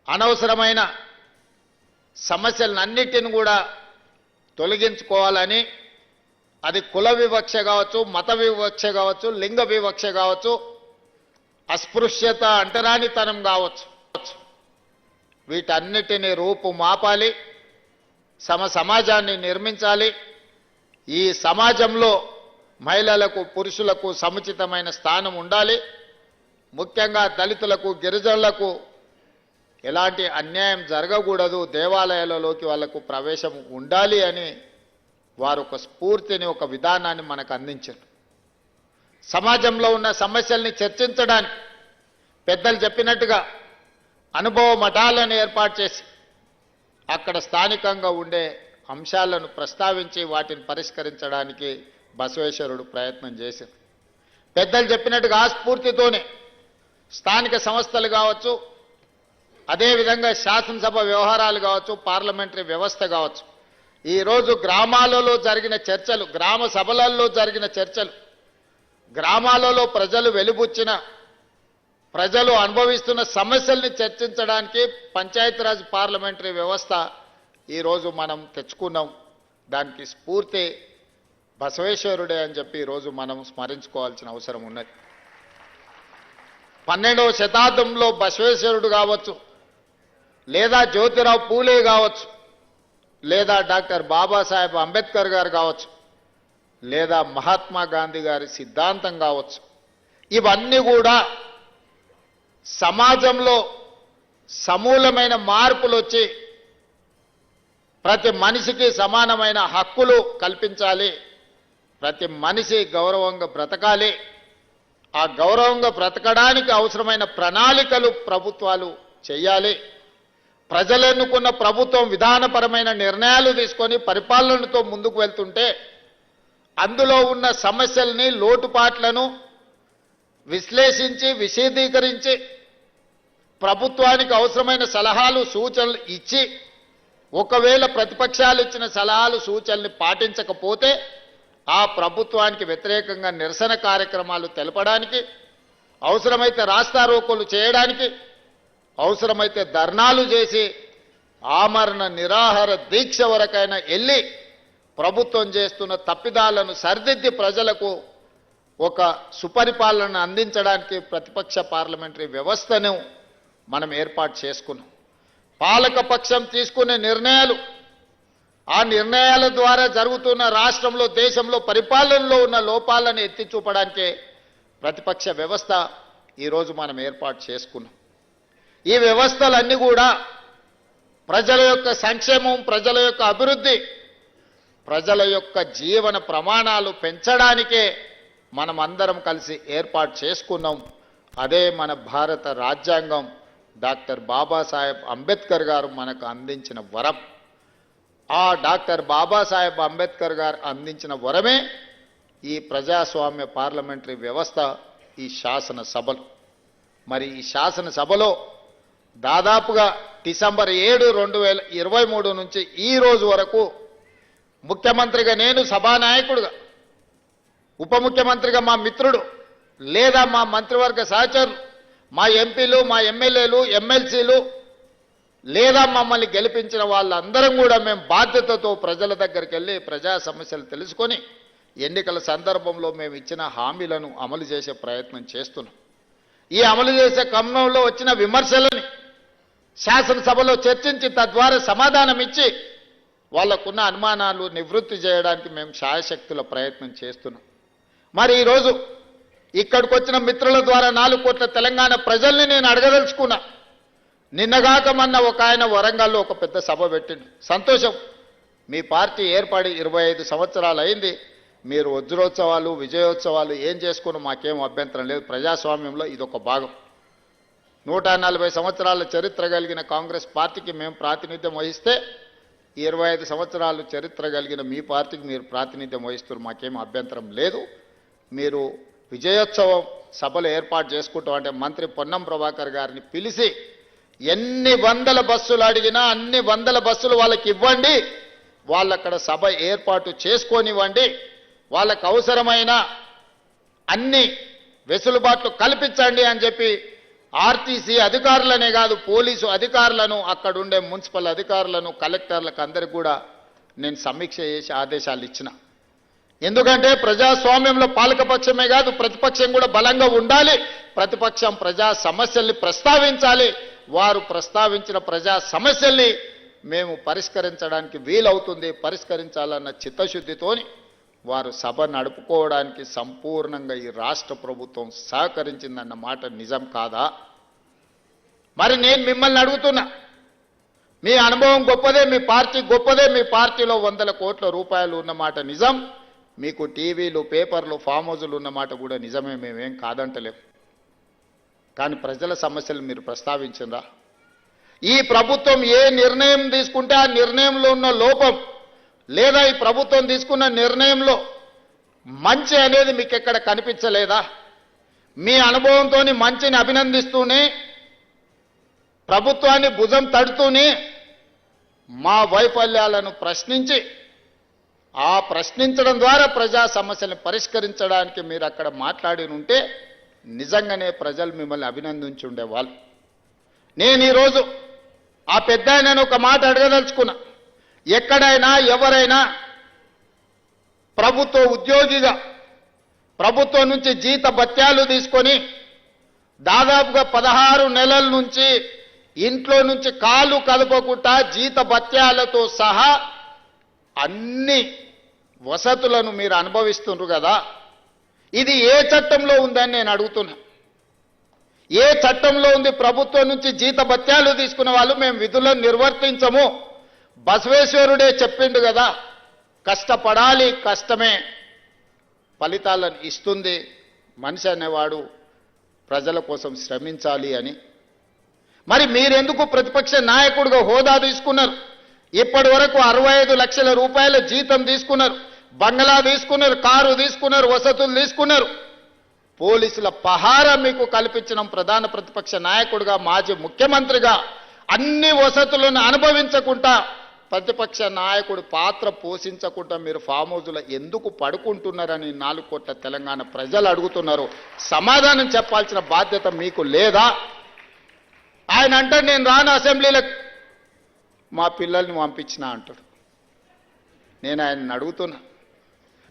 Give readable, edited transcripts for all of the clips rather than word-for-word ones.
అనవసరమైన సమస్యలన్నిటిని కూడా తొలగించుకోవాలని, అది కుల వివక్ష కావచ్చు, మత వివక్ష కావచ్చు, లింగ వివక్ష కావచ్చు, అస్పృశ్యత అంటరానితనం కావచ్చు, వీటన్నిటిని రూపుమాపాలి, సమాజాన్ని నిర్మించాలి. ఈ సమాజంలో మహిళలకు పురుషులకు సముచితమైన స్థానం ఉండాలి. ముఖ్యంగా దళితులకు గిరిజనులకు ఎలాంటి అన్యాయం జరగకూడదు, దేవాలయాలలోకి వాళ్లకు ప్రవేశం ఉండాలి అని వారు ఒక స్ఫూర్తిని, ఒక విధానాన్ని మనకు అందించారు. సమాజంలో ఉన్న సమస్యల్ని చర్చించడానికి పెద్దలు చెప్పినట్టుగా అనుభవ మఠాలను ఏర్పాటు చేసి అక్కడ స్థానికంగా ఉండే అంశాలను ప్రస్తావించి వాటిని పరిష్కరించడానికి బసవేశ్వరుడు ప్రయత్నం చేశారు. పెద్దలు చెప్పినట్టుగా ఆ స్ఫూర్తితోనే స్థానిక సంస్థలు కావచ్చు, అదేవిధంగా శాసనసభ వ్యవహారాలు కావచ్చు, పార్లమెంటరీ వ్యవస్థ కావచ్చు, ఈరోజు గ్రామాలలో జరిగిన చర్చలు, గ్రామ సభలలో జరిగిన చర్చలు, గ్రామాలలో ప్రజలు వెలుబుచ్చిన, ప్రజలు అనుభవిస్తున్న సమస్యల్ని చర్చించడానికి పంచాయతీరాజ్ పార్లమెంటరీ వ్యవస్థ ఈరోజు మనం తెచ్చుకున్నాం. దానికి స్ఫూర్తి బసవేశ్వరుడే అని చెప్పి ఈరోజు మనం స్మరించుకోవాల్సిన అవసరం ఉన్నది. 12వ శతాబ్దంలో బసవేశ్వరుడు కావచ్చు, లేదా జ్యోతిరావు పూలే కావచ్చు, లేదా డాక్టర్ బాబాసాహెబ్ అంబేద్కర్ గారు కావచ్చు, లేదా మహాత్మా గాంధీ గారి సిద్ధాంతం కావచ్చు, ఇవన్నీ కూడా సమాజంలో సమూలమైన మార్పులు వచ్చి ప్రతి మనిషికి సమానమైన హక్కులు కల్పించాలి, ప్రతి మనిషి గౌరవంగా బ్రతకాలి. ఆ గౌరవంగా బ్రతకడానికి అవసరమైన ప్రణాళికలు ప్రభుత్వాలు చేయాలి. ప్రజలు ఎన్నుకున్న ప్రభుత్వం విధానపరమైన నిర్ణయాలు తీసుకొని పరిపాలనతో ముందుకు వెళ్తుంటే అందులో ఉన్న సమస్యల్ని, లోటుపాట్లను విశ్లేషించి విశదీకరించి ప్రభుత్వానికి అవసరమైన సలహాలు సూచనలు ఇచ్చి, ఒకవేళ ప్రతిపక్షాలు ఇచ్చిన సలహాలు సూచనల్ని పాటించకపోతే ఆ ప్రభుత్వానికి వ్యతిరేకంగా నిరసన కార్యక్రమాలు తెలపడానికి, అవసరమైతే రాస్తారోకోలు చేయడానికి, అవసరమైతే ధర్నాలు చేసి ఆమరణ నిరాహార దీక్ష వరకైనా వెళ్ళి ప్రభుత్వం చేస్తున్న తప్పిదాలను సరిదిద్ది ప్రజలకు ఒక సుపరిపాలన అందించడానికి ప్రతిపక్ష పార్లమెంటరీ వ్యవస్థను మనం ఏర్పాటు చేసుకున్నాం. పాలకపక్షం తీసుకునే నిర్ణయాలు, ఆ నిర్ణయాల ద్వారా జరుగుతున్న రాష్ట్రంలో, దేశంలో పరిపాలనలో ఉన్న లోపాలను ఎత్తి చూపడానికే ప్రతిపక్ష వ్యవస్థ ఈరోజు మనం ఏర్పాటు చేసుకున్నాం. ఈ వ్యవస్థలన్నీ కూడా ప్రజల యొక్క సంక్షేమం, ప్రజల యొక్క అభివృద్ధి, ప్రజల యొక్క జీవన ప్రమాణాలు పెంచడానికే మనం అందరం కలిసి ఏర్పాటు చేసుకున్నాం. అదే మన భారత రాజ్యాంగం, డాక్టర్ బాబాసాహెబ్ అంబేద్కర్ గారు మనకు అందించిన వరం. ఆ డాక్టర్ బాబాసాహెబ్ అంబేద్కర్ గారు అందించిన వరమే ఈ ప్రజాస్వామ్య పార్లమెంటరీ వ్యవస్థ, ఈ శాసనసభలు. మరి ఈ శాసనసభలో దాదాపుగా డిసెంబర్ 7, 2023 నుంచి ఈ రోజు వరకు ముఖ్యమంత్రిగా నేను, సభానాయకుడుగా, ఉప ముఖ్యమంత్రిగా మా మిత్రుడు లేదా మా మంత్రివర్గ సహచరులు, మా ఎంపీలు, మా ఎమ్మెల్యేలు, ఎమ్మెల్సీలు, లేదా మమ్మల్ని గెలిపించిన వాళ్ళందరం కూడా మేము బాధ్యతతో ప్రజల దగ్గరికి వెళ్ళి ప్రజా సమస్యలు తెలుసుకొని ఎన్నికల సందర్భంలో మేము ఇచ్చిన హామీలను అమలు చేసే ప్రయత్నం చేస్తున్నాం. ఈ అమలు చేసే క్రమంలో వచ్చిన విమర్శలని శాసనసభలో చర్చించి తద్వారా సమాధానం ఇచ్చి వాళ్లకున్న అనుమానాలు నివృత్తి చేయడానికి మేము శాయశక్తుల ప్రయత్నం చేస్తున్నాం. మరి ఈరోజు ఇక్కడికి వచ్చిన మిత్రుల ద్వారా 4 కోట్ల తెలంగాణ ప్రజల్ని నేను అడగదలుచుకున్నా. నిన్నగాక మొన్న ఒక ఆయన వరంగల్లో ఒక పెద్ద సభ పెట్టిండు. సంతోషం, మీ పార్టీ ఏర్పడి 25 సంవత్సరాలు అయింది, మీరు వజ్రోత్సవాలు, విజయోత్సవాలు ఏం చేసుకున్నా మాకేం అభ్యంతరం లేదు. ప్రజాస్వామ్యంలో ఇదొక భాగం. 140 సంవత్సరాల చరిత్ర కలిగిన కాంగ్రెస్ పార్టీకి మేము ప్రాతినిధ్యం వహిస్తే 25 సంవత్సరాలు చరిత్ర కలిగిన మీ పార్టీకి మీరు ప్రాతినిధ్యం వహిస్తున్నారు, మాకేం అభ్యంతరం లేదు. మీరు విజయోత్సవం సభలు ఏర్పాటు చేసుకుంటాం అంటే మంత్రి పొన్నం ప్రభాకర్ గారిని పిలిచి ఎన్ని వందల బస్సులు అడిగినా అన్ని వందల బస్సులు వాళ్ళకి ఇవ్వండి, వాళ్ళక్కడ సభ ఏర్పాటు చేసుకొనివ్వండి, వాళ్ళకు అవసరమైన అన్ని వెసులుబాట్లు కల్పించండి అని చెప్పి ఆర్టీసీ అధికారులనే కాదు, పోలీసు అధికారులను, అక్కడుండే మున్సిపల్ అధికారులను, కలెక్టర్లకు అందరికి కూడా నేను సమీక్ష చేసి ఆదేశాలు ఇచ్చిన. ఎందుకంటే ప్రజాస్వామ్యంలో పాలకపక్షమే కాదు, ప్రతిపక్షం కూడా బలంగా ఉండాలి. ప్రతిపక్షం ప్రజా సమస్యల్ని ప్రస్తావించాలి. వారు ప్రస్తావించిన ప్రజా సమస్యల్ని మేము పరిష్కరించడానికి వీలవుతుంది, పరిష్కరించాలన్న చిత్తశుద్ధితోని వారు సభ నడుపుకోవడానికి సంపూర్ణంగా ఈ రాష్ట్ర ప్రభుత్వం సహకరించిందన్న మాట నిజం కాదా? మరి నేను మిమ్మల్ని అడుగుతున్నా, మీ అనుభవం గొప్పదే, మీ పార్టీ గొప్పదే, మీ పార్టీలో 100 కోట్ల రూపాయలు ఉన్నమాట నిజం, మీకు టీవీలు, పేపర్లు, ఫామ్ హౌజులు ఉన్నమాట కూడా నిజమే, మేమేం కాదంటలేం. కానీ ప్రజల సమస్యలు మీరు ప్రస్తావించిందా? ఈ ప్రభుత్వం ఏ నిర్ణయం తీసుకుంటే ఆ నిర్ణయంలో ఉన్న లోపం లేదా ఈ ప్రభుత్వం తీసుకున్న నిర్ణయంలో మంచి అనేది మీకు ఎక్కడ కనిపించలేదా? మీ అనుభవంతో మంచిని అభినందిస్తూనే, ప్రభుత్వాన్ని భుజం తడుతూనే మా వైఫల్యాలను ప్రశ్నించి, ఆ ప్రశ్నించడం ద్వారా ప్రజా సమస్యలను పరిష్కరించడానికి మీరు అక్కడ మాట్లాడి ఉంటే నిజంగానే ప్రజలు మిమ్మల్ని అభినందించి ఉండేవాళ్ళు. నేను ఈరోజు ఆ పెద్ద ఆయనను ఒక మాట అడగదలుచుకున్నా. ఎక్కడైనా ఎవరైనా ప్రభుత్వ ఉద్యోగిగా ప్రభుత్వం నుంచి జీత భత్యాలు తీసుకొని దాదాపుగా 16 నెలల నుంచి ఇంట్లో నుంచి కాలు కదపకుండా జీత భత్యాలతో సహా అన్ని వసతులను మీరు అనుభవిస్తున్నారు కదా, ఇది ఏ చట్టంలో ఉందని నేను అడుగుతున్నా. ఏ చట్టంలో ఉంది? ప్రభుత్వం నుంచి జీత భత్యాలు తీసుకున్న వాళ్ళు మేము విధులను నిర్వర్తించము. బసవేశ్వరుడే చెప్పిండు కదా, కష్టపడాలి, కష్టమే ఫలితాలను ఇస్తుంది, మనిషి అనేవాడు ప్రజల కోసం శ్రమించాలి అని. మరి మీరెందుకు ప్రతిపక్ష నాయకుడిగా హోదా తీసుకున్నారు? ఇప్పటి వరకు 65 లక్షల రూపాయల జీతం తీసుకున్నారు, బంగ్లా తీసుకున్నారు, కారు తీసుకున్నారు, వసతులు తీసుకున్నారు. పోలీసుల పహారా మీకు కల్పించిన ప్రధాన ప్రతిపక్ష నాయకుడిగా, మాజీ ముఖ్యమంత్రిగా అన్ని వసతులను అనుభవించకుండా, ప్రతిపక్ష నాయకుడు పాత్ర పోషించకుండా మీరు ఫామ్ హౌజులో ఎందుకు పడుకుంటున్నారని 4 కోట్ల తెలంగాణ ప్రజలు అడుగుతున్నారు. సమాధానం చెప్పాల్సిన బాధ్యత మీకు లేదా? ఆయన అంటే నేను రాను అసెంబ్లీలకు, మా పిల్లల్ని పంపించినా అంటాడు. నేను ఆయన్ని అడుగుతున్నా,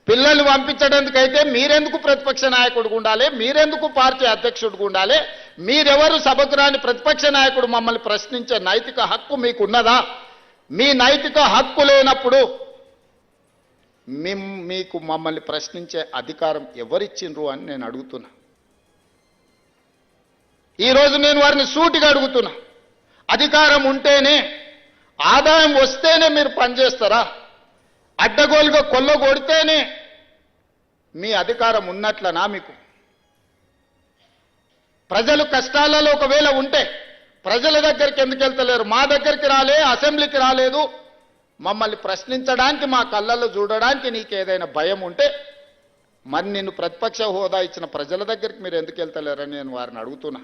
పిల్లల్ని పంపించడానికైతే మీరెందుకు ప్రతిపక్ష నాయకుడిగా ఉండాలి? మీరెందుకు పార్టీ అధ్యక్షుడిగా ఉండాలి? మీరెవరు సభకు రాని ప్రతిపక్ష నాయకుడు మమ్మల్ని ప్రశ్నించే నైతిక హక్కు మీకున్నదా? మీ నైతిక హక్కు లేనప్పుడు మీకు మమ్మల్ని ప్రశ్నించే అధికారం ఎవరిచ్చిండ్రు అని నేను అడుగుతున్నా. ఈరోజు నేను వారిని సూటిగా అడుగుతున్నా, అధికారం ఉంటేనే, ఆదాయం వస్తేనే మీరు పనిచేస్తారా? అడ్డగోలుగా కొల్లగొడితేనే మీ అధికారం ఉన్నట్లనా? మీకు ప్రజలు కష్టాలలో ఒకవేళ ఉంటే ప్రజల దగ్గరికి ఎందుకు వెళ్తలేరు? మా దగ్గరికి రాలే, అసెంబ్లీకి రాలేదు, మమ్మల్ని ప్రశ్నించడానికి, మా కళ్ళల్లో చూడడానికి నీకేదైనా భయం ఉంటే మరి నిన్ను ప్రతిపక్ష హోదా ఇచ్చిన ప్రజల దగ్గరికి మీరు ఎందుకు వెళ్తలేరని నేను వారిని అడుగుతున్నా.